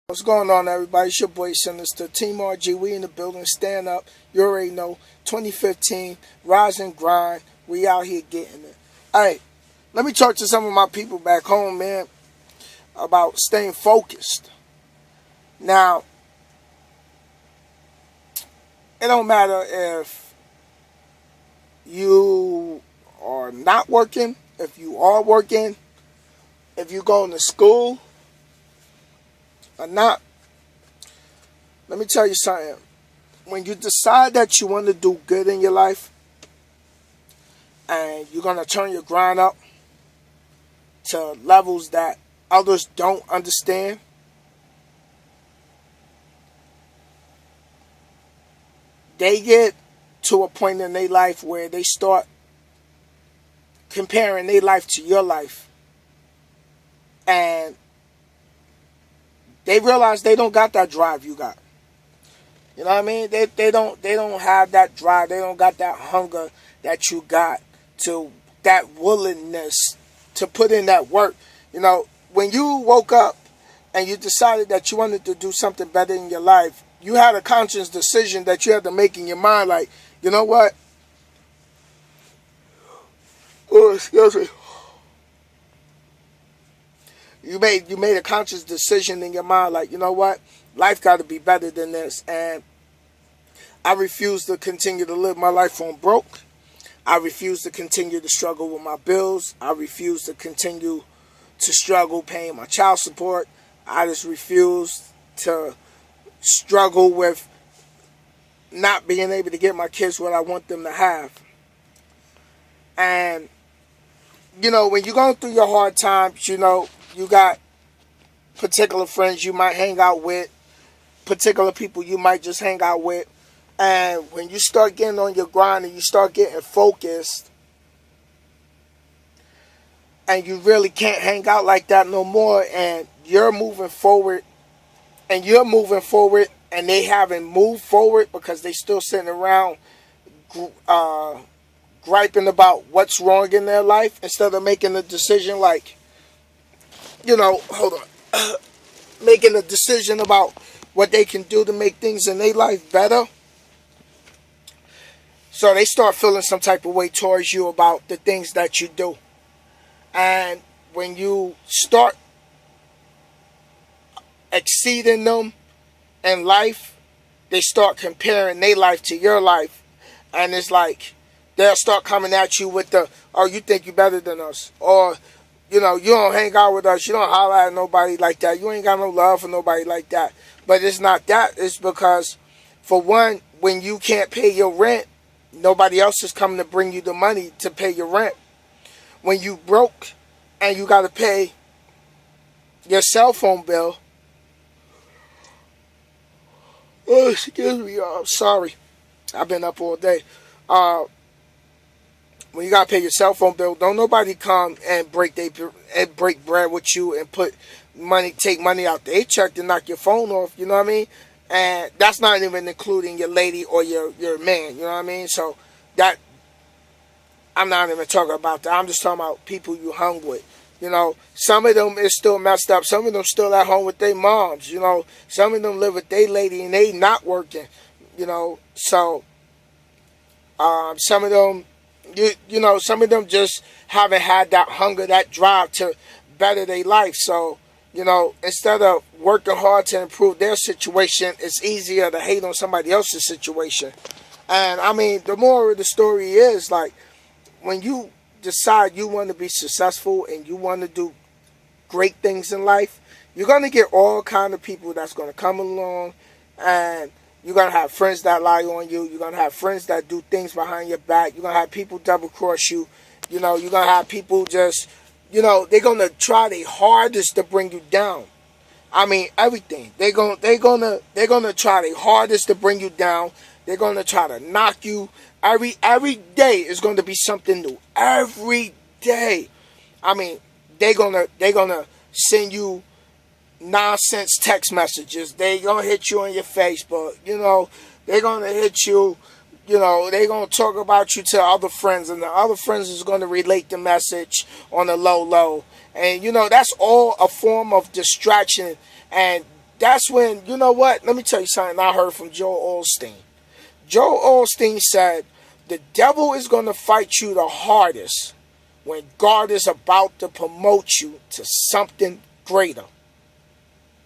What's going on, everybody? It's your boy Sinister TeamRG. We in the building. Stand up. You already know. 2015. Rise and grind. We out here getting it. Hey, let me talk to some of my people back home, man, about staying focused. Now, it don't matter if you are not working, if you are working, if you're going to school or not. Let me tell you something. When you decide that you want to do good in your life and you're going to turn your grind up to levels that others don't understand, they get to a point in their life where they start comparing their life to your life. And they realize they don't got that drive you got. You know what I mean? They don't have that drive. They don't got that hunger that you got, to that willingness to put in that work. You know, when you woke up and you decided that you wanted to do something better in your life, you had a conscious decision that you had to make in your mind, like, you know what? Oh, excuse me. You made a conscious decision in your mind, like, you know what? Life got to be better than this. And I refuse to continue to live my life on broke. I refuse to continue to struggle with my bills. I refuse to continue to struggle paying my child support. I just refuse to struggle with not being able to get my kids what I want them to have. And, you know, when you're going through your hard times, you know, you got particular friends you might hang out with, particular people you might just hang out with. And when you start getting on your grind and you start getting focused and you really can't hang out like that no more, and you're moving forward and they haven't moved forward because they still sitting around griping about what's wrong in their life instead of making a decision like, you know, hold on, making a decision about what they can do to make things in their life better. So they start feeling some type of way towards you about the things that you do. And when you start exceeding them in life, they start comparing their life to your life. And it's like, they'll start coming at you with the, oh, you think you're better than us. Or, you know, you don't hang out with us. You don't holler at nobody like that. You ain't got no love for nobody like that. But it's not that. It's because, for one, when you can't pay your rent, nobody else is coming to bring you the money to pay your rent. When you broke and you got to pay your cell phone bill. Oh, excuse me. I'm sorry. I've been up all day. When you gotta pay your cell phone bill, don't nobody come and break bread with you and take money out their check to knock your phone off. You know what I mean? And that's not even including your lady or your man. You know what I mean? So that, I'm not even talking about that. I'm just talking about people you hung with. You know, some of them is still messed up. Some of them still at home with their moms. You know, some of them live with their lady and they not working. You know, so some of them. You know, some of them just haven't had that hunger, that drive to better their life. So, you know, instead of working hard to improve their situation, it's easier to hate on somebody else's situation. And, I mean, the moral of the story is, like, when you decide you want to be successful and you want to do great things in life, you're going to get all kind of people that's going to come along, and you're going to have friends that lie on you. You're going to have friends that do things behind your back. You're going to have people double cross you. You know, you're going to have people just, you know, they're going to try their hardest to bring you down. I mean, everything. They're going to try their hardest to bring you down. They're going to try to knock you. Every day is going to be something new. Every day. I mean, they're going to send you nonsense text messages. They gonna hit you on your Facebook. You know, they gonna hit you you know, they going to talk about you to other friends, and the other friends is going to relate the message on the low. And, you know, that's all a form of distraction. And that's when, you know what? Let me tell you something I heard from Joel Osteen. Joel Osteen said, the devil is going to fight you the hardest when God is about to promote you to something greater.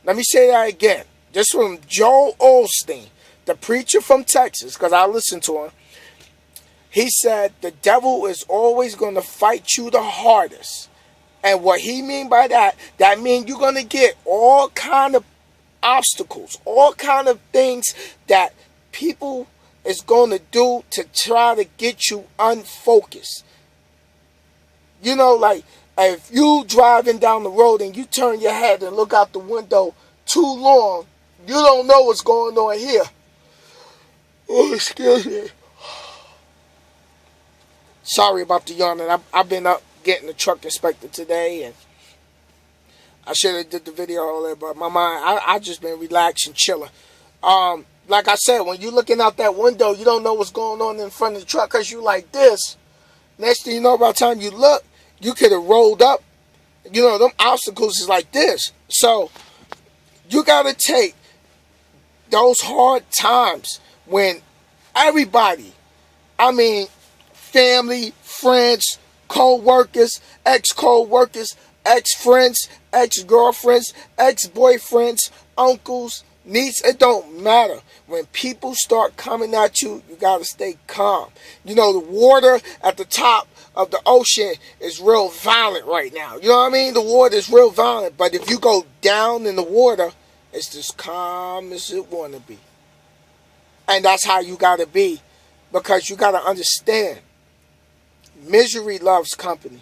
Let me say that again. This from Joel Osteen, the preacher from Texas, because I listened to him. He said, the devil is always going to fight you the hardest. And what he mean by that, that means you're going to get all kind of obstacles, all kind of things that people is going to do to try to get you unfocused. You know, like if you driving down the road and you turn your head and look out the window too long, you don't know what's going on here. Oh, excuse me. Sorry about the yawning. I've been up getting the truck inspected today, and I should have did the video earlier, but my mind, I just been relaxing, chilling. Like I said, when you're looking out that window, you don't know what's going on in front of the truck because you like this. Next thing you know, by the time you look, you could have rolled up. You know, them obstacles is like this. So you got to take those hard times when everybody, I mean, family, friends, co-workers, ex-co-workers, ex-friends, ex-girlfriends, ex-boyfriends, uncles, nieces, it don't matter. When people start coming at you, you got to stay calm. You know, the water at the top of the ocean is real violent right now. You know what I mean? The water is real violent. But if you go down in the water, it's as calm as it want to be. And that's how you got to be. Because you got to understand, misery loves company.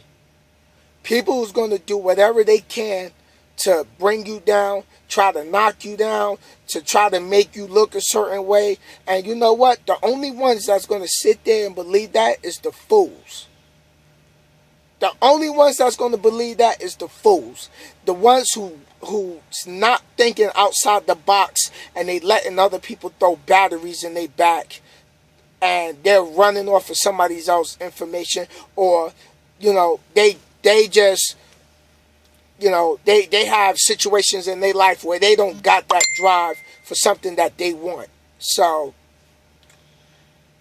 People who's going to do whatever they can to bring you down, try to knock you down, to try to make you look a certain way. And you know what? The only ones that's going to sit there and believe that is the fools. The only ones that's going to believe that is the fools. The ones who's not thinking outside the box, and they letting other people throw batteries in their back, and they're running off of somebody else's information, or, you know, they just, you know, they have situations in their life where they don't got that drive for something that they want. So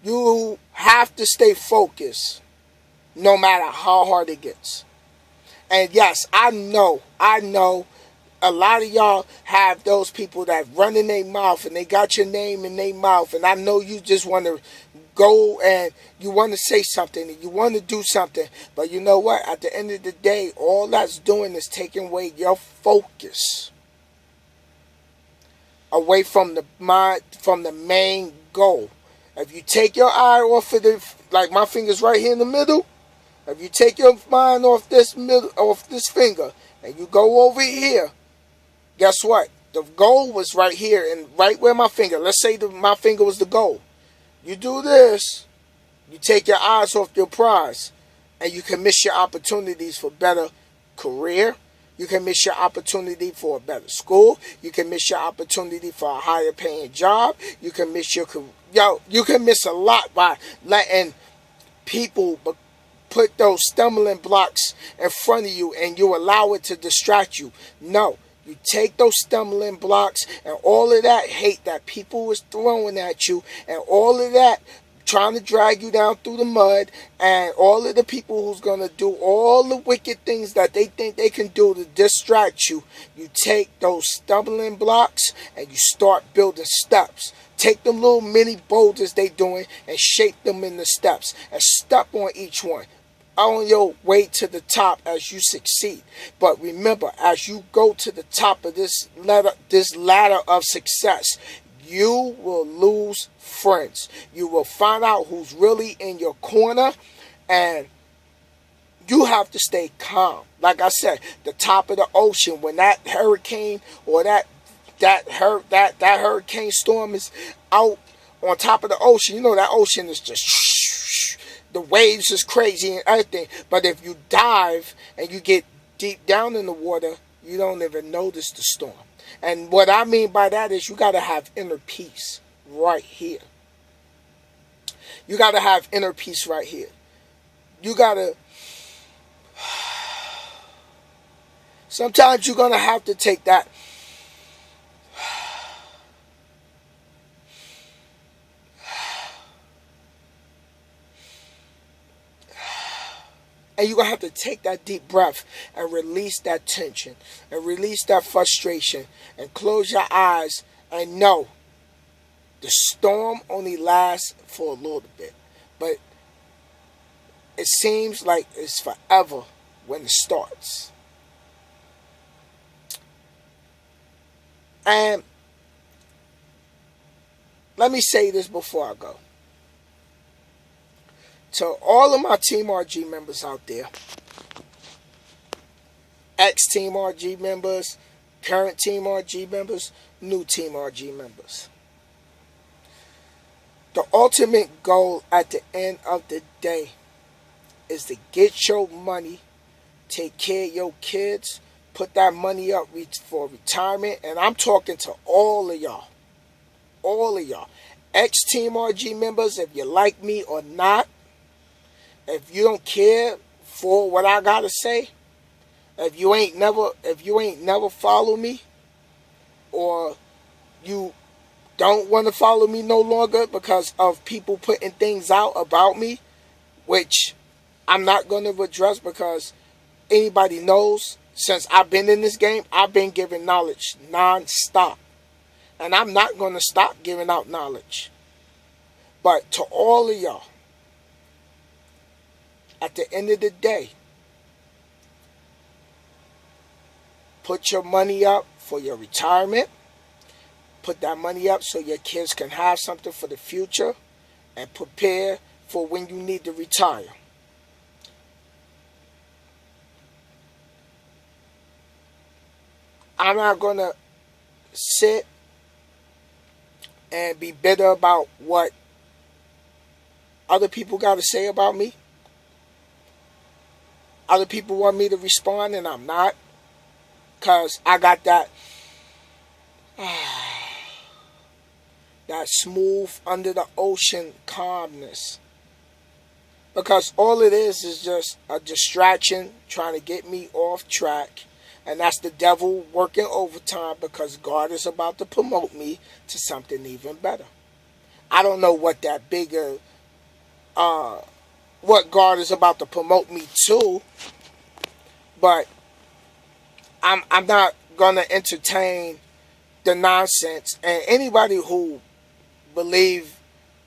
you have to stay focused no matter how hard it gets. And yes, I know a lot of y'all have those people that run in their mouth and they got your name in their mouth, and I know you just want to go and you want to say something and you want to do something, but you know what? At the end of the day, all that's doing is taking away your focus away from the mind, from the main goal. If you take your eye off of the, like my finger's right here in the middle, if you take your mind off this finger and you go over here, guess what? The goal was right here and right where my finger. Let's say my finger was the goal. You do this, you take your eyes off your prize, and you can miss your opportunities for better career. You can miss your opportunity for a better school. You can miss your opportunity for a higher paying job. You can miss you can miss a lot by letting people put those stumbling blocks in front of you and you allow it to distract you. No. You take those stumbling blocks and all of that hate that people was throwing at you and all of that trying to drag you down through the mud and all of the people who's going to do all the wicked things that they think they can do to distract you. You take those stumbling blocks and you start building steps. Take them little mini boulders they doing and shape them into steps and step on each one. On your way to the top as you succeed. But remember, as you go to the top of this ladder of success, you will lose friends. You will find out who's really in your corner, and you have to stay calm. Like I said, the top of the ocean, when that hurricane or that hurricane storm is out on top of the ocean, you know that ocean is just the waves is crazy and everything. But if you dive and you get deep down in the water, you don't even notice the storm. And what I mean by that is you got to have inner peace right here. You got to have inner peace right here. You got to... Sometimes you're going to have to take that And you're going to have to take that deep breath and release that tension and release that frustration and close your eyes and know the storm only lasts for a little bit. But it seems like it's forever when it starts. And let me say this before I go. To all of my TeamRG members out there, ex-TeamRG members, current TeamRG members, new TeamRG members. The ultimate goal at the end of the day is to get your money, take care of your kids, put that money up for retirement. And I'm talking to all of y'all. All of y'all. Ex-TeamRG members, if you like me or not, if you don't care for what I gotta say, if you ain't never follow me, or you don't want to follow me no longer because of people putting things out about me, which I'm not going to address because anybody knows since I've been in this game, I've been giving knowledge non-stop. And I'm not going to stop giving out knowledge. But to all of y'all, at the end of the day, put your money up for your retirement. Put that money up so your kids can have something for the future, and prepare for when you need to retire. I'm not going to sit and be bitter about what other people got to say about me. Other people want me to respond and I'm not, because I got that that smooth under the ocean calmness. Because all it is just a distraction trying to get me off track. And that's the devil working overtime, because God is about to promote me to something even better. I don't know what that bigger, what God is about to promote me to, but I'm not going to entertain the nonsense. And anybody who believe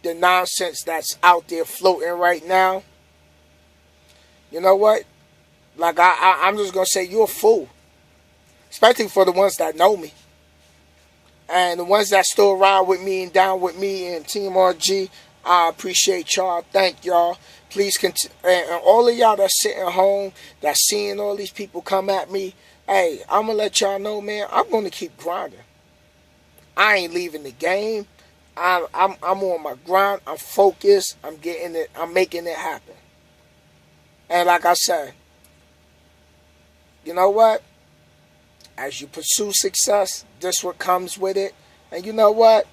the nonsense that's out there floating right now, you know what? Like, I'm just going to say you're a fool. Especially for the ones that know me. And the ones that still ride with me and down with me and TeamRG, I appreciate y'all. Thank y'all. Please continue. And all of y'all that's sitting home, that's seeing all these people come at me, hey, I'm going to let y'all know, man, I'm going to keep grinding. I ain't leaving the game. I'm on my grind. I'm focused. I'm getting it. I'm making it happen. And like I said, you know what? As you pursue success, this what comes with it. And you know what?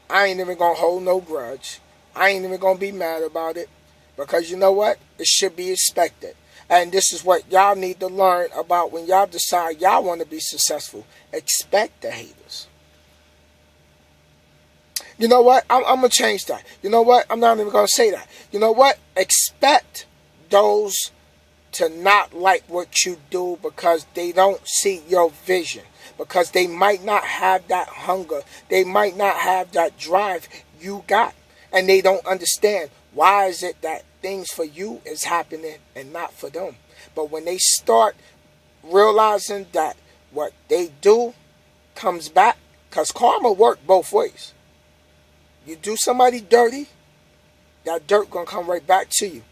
I ain't even going to hold no grudge. I ain't even going to be mad about it. Because you know what? It should be expected. And this is what y'all need to learn about when y'all decide y'all want to be successful. Expect the haters. You know what? I'm going to change that. You know what? I'm not even going to say that. You know what? Expect those to not like what you do because they don't see your vision. Because they might not have that hunger. They might not have that drive you got. And they don't understand why is it that things for you is happening and not for them. But when they start realizing that what they do comes back, because karma works both ways. You do somebody dirty, that dirt gonna come right back to you.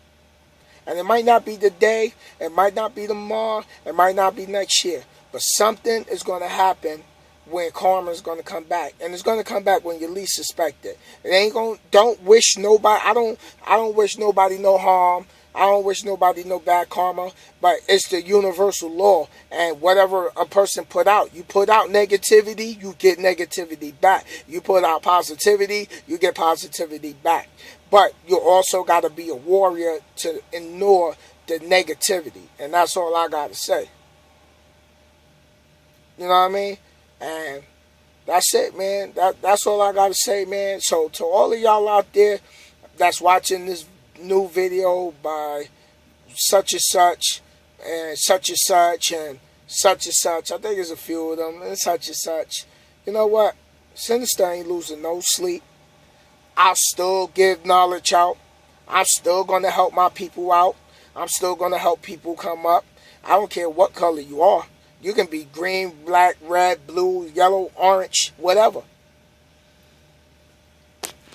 And it might not be today, it might not be tomorrow, it might not be next year. But something is going to happen when karma is going to come back. And it's going to come back when you least suspect it. It ain't going to, don't wish nobody, I don't wish nobody no harm. I don't wish nobody no bad karma. But it's the universal law. And whatever a person put out, you put out negativity, you get negativity back. You put out positivity, you get positivity back. But you also got to be a warrior to ignore the negativity. And that's all I got to say. You know what I mean? And that's it, man. That's all I got to say, man. So to all of y'all out there that's watching this new video by such and such, and such and such, and such and such. I think there's a few of them, and such and such. You know what? Sinister ain't losing no sleep. I'll still give knowledge out. I'm still going to help my people out. I'm still going to help people come up. I don't care what color you are. You can be green, black, red, blue, yellow, orange, whatever.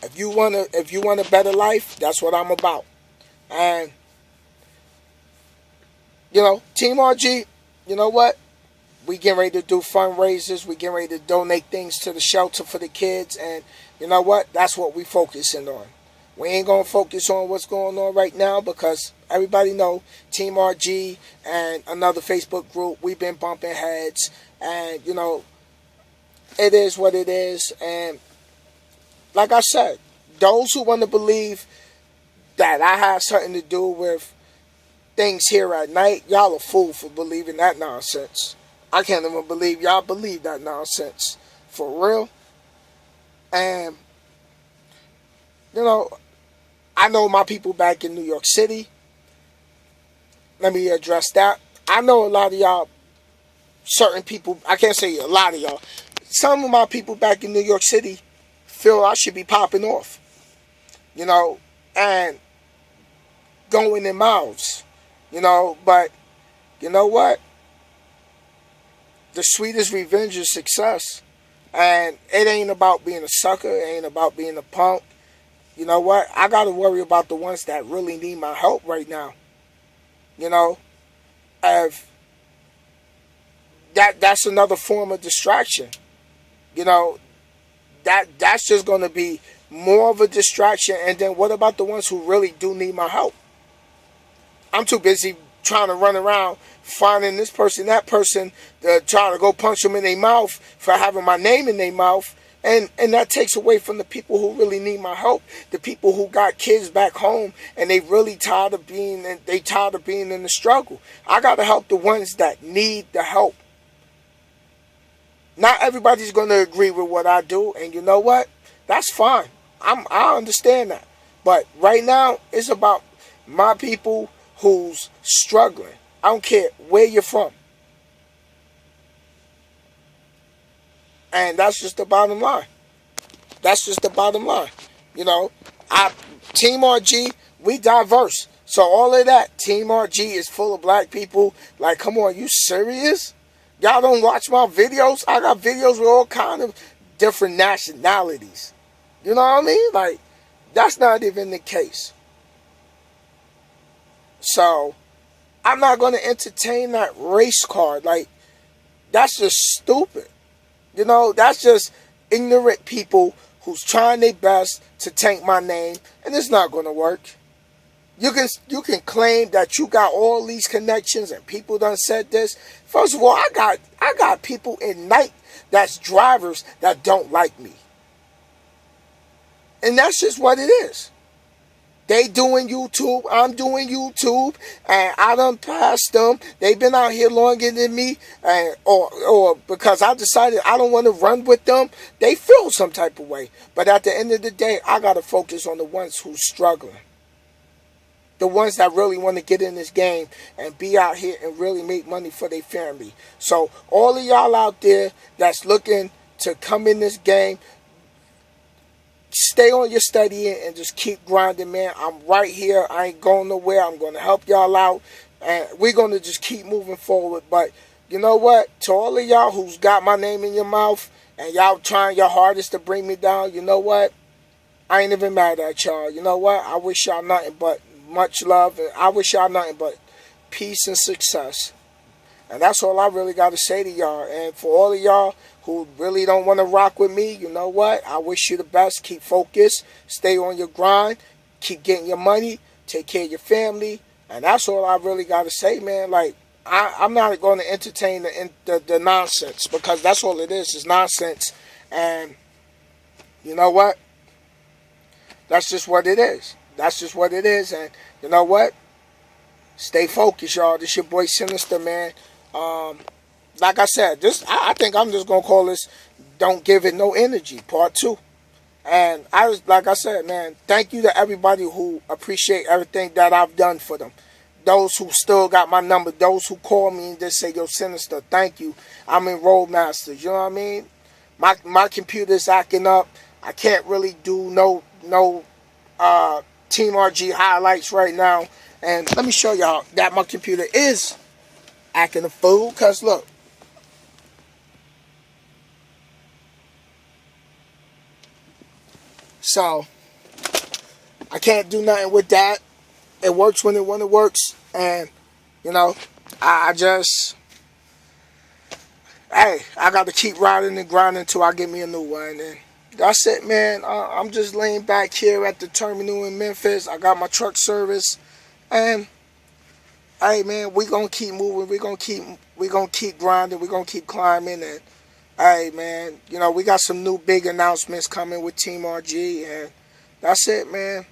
If you want a better life, that's what I'm about. And TeamRG, you know what? We getting ready to do fundraisers. We getting ready to donate things to the shelter for the kids. And you know what? That's what we focusing on. We ain't going to focus on what's going on right now because everybody know TeamRG and another Facebook group, we've been bumping heads. And, it is what it is. And like I said, those who want to believe that I have something to do with things here at night, y'all a fool for believing that nonsense. I can't even believe y'all believe that nonsense. For real. And, I know my people back in New York City. Let me address that. I know a lot of y'all, certain people, I can't say a lot of y'all. Some of my people back in New York City feel I should be popping off. And going in mouths. But you know what? The sweetest revenge is success. And it ain't about being a sucker. It ain't about being a punk. You know what? I got to worry about the ones that really need my help right now. If that's another form of distraction. That's just going to be more of a distraction. And then what about the ones who really do need my help? I'm too busy trying to run around finding this person, that person, trying to go punch them in their mouth for having my name in their mouth. And that takes away from the people who really need my help. The people who got kids back home and they really tired of being in the struggle. I got to help the ones that need the help. Not everybody's going to agree with what I do. And you know what? That's fine. I understand that. But right now, it's about my people who's struggling. I don't care where you're from. And that's just the bottom line. That's just the bottom line. TeamRG, we diverse. So all of that, TeamRG is full of black people. Like, come on, you serious? Y'all don't watch my videos? I got videos with all kind of different nationalities. You know what I mean? Like, that's not even the case. So, I'm not going to entertain that race card. Like, that's just stupid. That's just ignorant people who's trying their best to tank my name, and it's not going to work. You can claim that you got all these connections and people done said this. First of all, I got people in night that's drivers that don't like me. And that's just what it is. They doing YouTube, I'm doing YouTube, and I done passed them. They've been out here longer than me, or because I decided I don't want to run with them, they feel some type of way. But at the end of the day, I got to focus on the ones who's struggling. The ones that really want to get in this game and be out here and really make money for their family. So all of y'all out there that's looking to come in this game, stay on your studying and just keep grinding, man. I'm right here. I ain't going nowhere. I'm going to help y'all out. And we're going to just keep moving forward. But you know what? To all of y'all who's got my name in your mouth and y'all trying your hardest to bring me down, you know what? I ain't even mad at y'all. You know what? I wish y'all nothing but much love. And I wish y'all nothing but peace and success. And that's all I really got to say to y'all. And for all of y'all who really don't want to rock with me, you know what? I wish you the best. Keep focused. Stay on your grind. Keep getting your money. Take care of your family. And that's all I really got to say, man. Like, I'm not going to entertain the nonsense, because that's all it is nonsense. And you know what? That's just what it is. That's just what it is. And you know what? Stay focused, y'all. This your boy Sinister, man. Like I said, I think I'm just gonna call this "Don't Give It No Energy" Part 2. And like I said, man, thank you to everybody who appreciate everything that I've done for them. those who still got my number, those who call me and just say, yo, Sinister, thank you. I'm in Roadmasters, you know what I mean? My computer's acting up. I can't really do no TeamRG highlights right now. And let me show y'all that my computer is acting a fool. Because look. So, I can't do nothing with that. It works when it works. And, you know, I just... Hey, I got to keep riding and grinding until I get me a new one. And that's it, man. I'm just laying back here at the terminal in Memphis. I got my truck service. And, hey, man, we going to keep moving. We going to keep grinding. We going to keep climbing. And, hey, man, you know, we got some new big announcements coming with TeamRG. And that's it, man.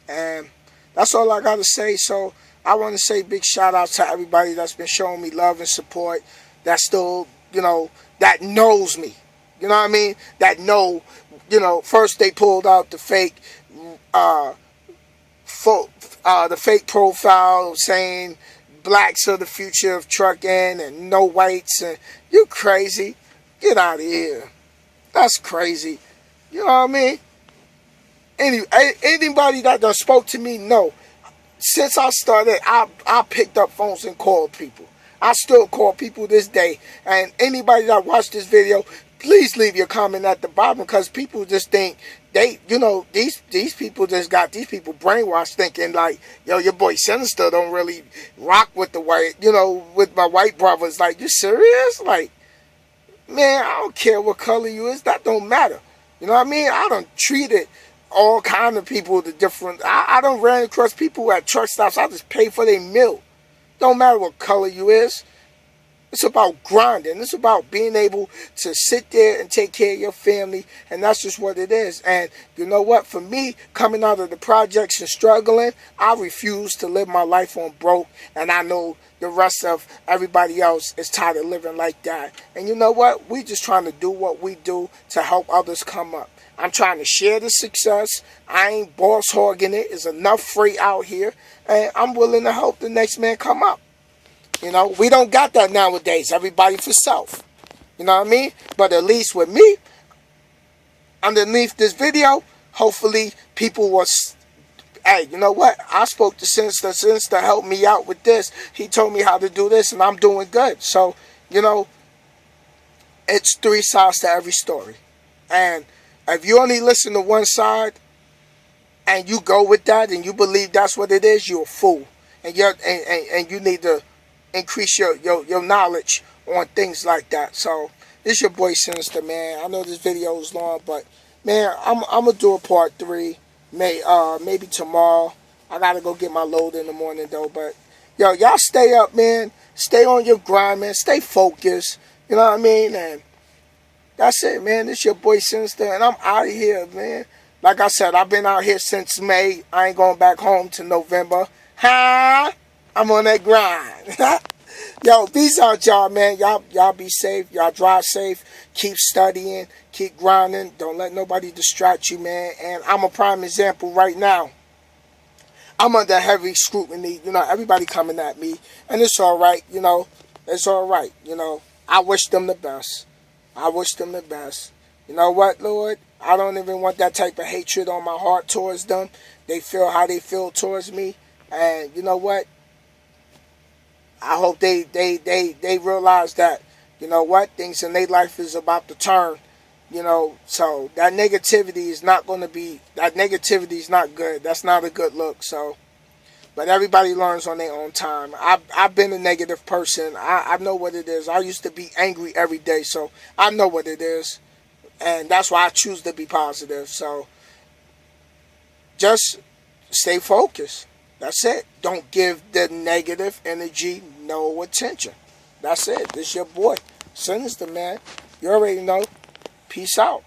And that's all I got to say. So, I want to say big shout out to everybody that's been showing me love and support. That's still... you know, that knows me. You know what I mean? That know, you know, first they pulled out the fake profile saying blacks are the future of trucking and no whites, and you crazy. Get out of here. That's crazy. You know what I mean? Anybody that done spoke to me, no. Since I started, I picked up phones and called people. I still call people this day. And anybody that watched this video, please leave your comment at the bottom, because people just think they, you know, these people just got these people brainwashed thinking like, yo, your boy Sinister don't really rock with the white, you know, with my white brothers. Like, you serious? Like, man, I don't care what color you is. That don't matter. You know what I mean? I done treated all kind of people the different. I done ran across people at truck stops. I just pay for their meal. Don't matter what color you is. It's about grinding. It's about being able to sit there and take care of your family. And that's just what it is. And you know what? For me, coming out of the projects and struggling, I refuse to live my life on broke. And I know the rest of everybody else is tired of living like that. And you know what? We just trying to do what we do to help others come up. I'm trying to share the success. I ain't boss hogging it. There's enough freight out here. And I'm willing to help the next man come up. You know, we don't got that nowadays. Everybody for self. You know what I mean? But at least with me, underneath this video, hopefully people was, hey, you know what? I spoke to Sinister. Sinister helped me out with this. He told me how to do this, and I'm doing good. So, you know, it's three sides to every story. And if you only listen to one side and you go with that and you believe that's what it is, you're a fool. And you need to increase your knowledge on things like that. So this your boy Sinister, man. I know this video is long, but man, I'm gonna do a part 3, maybe tomorrow. I gotta go get my load in the morning though. But yo, y'all stay up, man. Stay on your grind, man. Stay focused. You know what I mean? And that's it, man. This your boy Sinister, and I'm out of here, man. Like I said, I've been out here since May. I ain't going back home to November. Ha! I'm on that grind. Yo, peace out, y'all, man. Y'all be safe. Y'all drive safe. Keep studying. Keep grinding. Don't let nobody distract you, man. And I'm a prime example right now. I'm under heavy scrutiny. You know, everybody coming at me. And it's all right, you know. It's all right, you know. I wish them the best. I wish them the best. You know what, Lord? I don't even want that type of hatred on my heart towards them. They feel how they feel towards me. And you know what? I hope they realize that, you know what, things in their life is about to turn. You know, so that negativity is not going to be, that negativity is not good. That's not a good look. So, but everybody learns on their own time. I've been a negative person. I know what it is. I used to be angry every day. So I know what it is. And that's why I choose to be positive. So just stay focused. That's it. Don't give the negative energy no attention. That's it. This your boy Sinister, man. You already know. Peace out.